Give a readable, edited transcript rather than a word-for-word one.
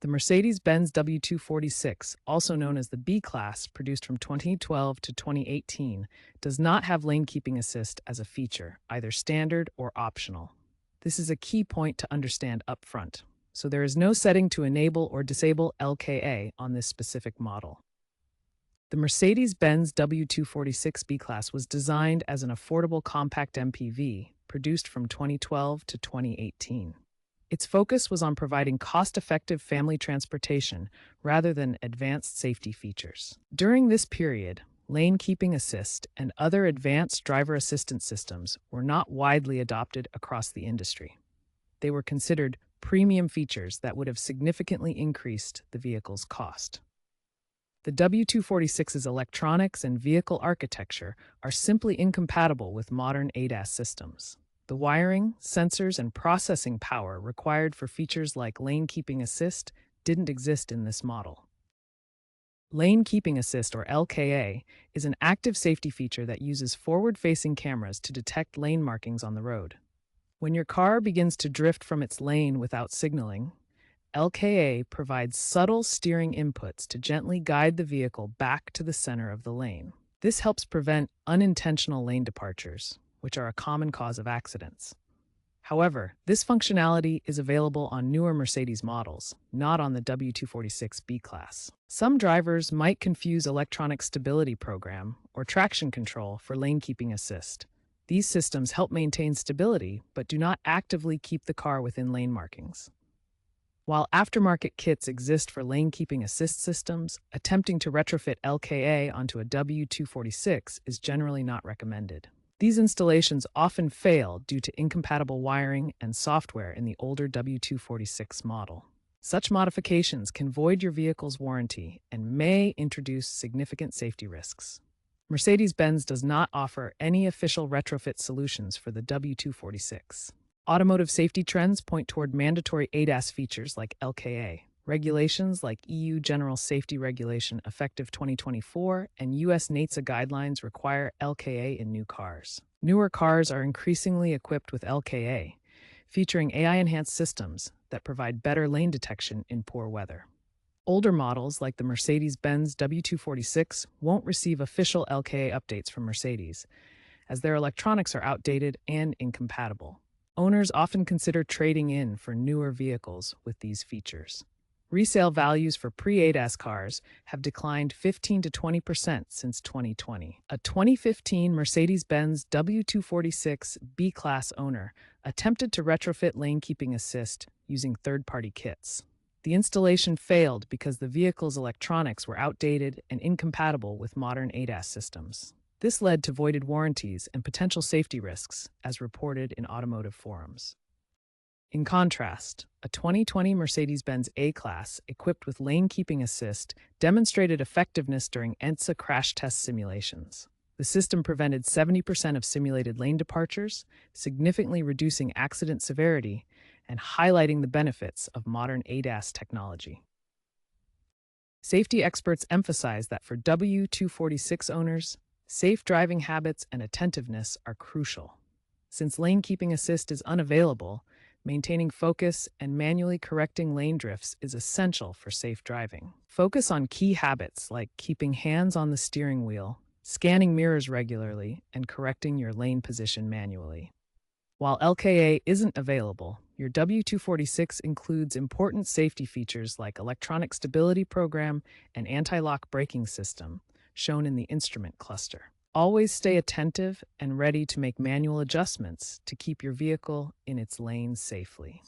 The Mercedes-Benz W246, also known as the B-Class, produced from 2012 to 2018, does not have lane keeping assist as a feature, either standard or optional. This is a key point to understand upfront, so there is no setting to enable or disable LKA on this specific model. The Mercedes-Benz W246 B-Class was designed as an affordable compact MPV, produced from 2012 to 2018. Its focus was on providing cost-effective family transportation rather than advanced safety features. During this period, lane keeping assist and other advanced driver assistance systems were not widely adopted across the industry. They were considered premium features that would have significantly increased the vehicle's cost. The W246's electronics and vehicle architecture are simply incompatible with modern ADAS systems. The wiring, sensors, and processing power required for features like lane keeping assist didn't exist in this model. Lane keeping assist, or LKA, is an active safety feature that uses forward-facing cameras to detect lane markings on the road. When your car begins to drift from its lane without signaling, LKA provides subtle steering inputs to gently guide the vehicle back to the center of the lane. This helps prevent unintentional lane departures, which are a common cause of accidents. However, this functionality is available on newer Mercedes models, not on the W246 B-Class. Some drivers might confuse electronic stability program or traction control for lane keeping assist. These systems help maintain stability but do not actively keep the car within lane markings. While aftermarket kits exist for lane keeping assist systems, attempting to retrofit LKA onto a W246 is generally not recommended. These installations often fail due to incompatible wiring and software in the older W246 model. Such modifications can void your vehicle's warranty and may introduce significant safety risks. Mercedes-Benz does not offer any official retrofit solutions for the W246. Automotive safety trends point toward mandatory ADAS features like LKA. Regulations like EU General Safety Regulation effective 2024 and US NHTSA guidelines require LKA in new cars. Newer cars are increasingly equipped with LKA, featuring AI-enhanced systems that provide better lane detection in poor weather. Older models like the Mercedes-Benz W246 won't receive official LKA updates from Mercedes, as their electronics are outdated and incompatible. Owners often consider trading in for newer vehicles with these features. Resale values for pre-ADAS cars have declined 15 to 20% since 2020. A 2015 Mercedes-Benz W246 B-Class owner attempted to retrofit lane keeping assist using third-party kits. The installation failed because the vehicle's electronics were outdated and incompatible with modern ADAS systems. This led to voided warranties and potential safety risks, as reported in automotive forums. In contrast, a 2020 Mercedes-Benz A-Class equipped with lane keeping assist demonstrated effectiveness during NHTSA crash test simulations. The system prevented 70% of simulated lane departures, significantly reducing accident severity and highlighting the benefits of modern ADAS technology. Safety experts emphasize that for W246 owners, safe driving habits and attentiveness are crucial. Since lane keeping assist is unavailable, maintaining focus and manually correcting lane drifts is essential for safe driving. Focus on key habits like keeping hands on the steering wheel, scanning mirrors regularly, and correcting your lane position manually. While LKA isn't available, your W246 includes important safety features like electronic stability program and anti-lock braking system, shown in the instrument cluster. Always stay attentive and ready to make manual adjustments to keep your vehicle in its lane safely.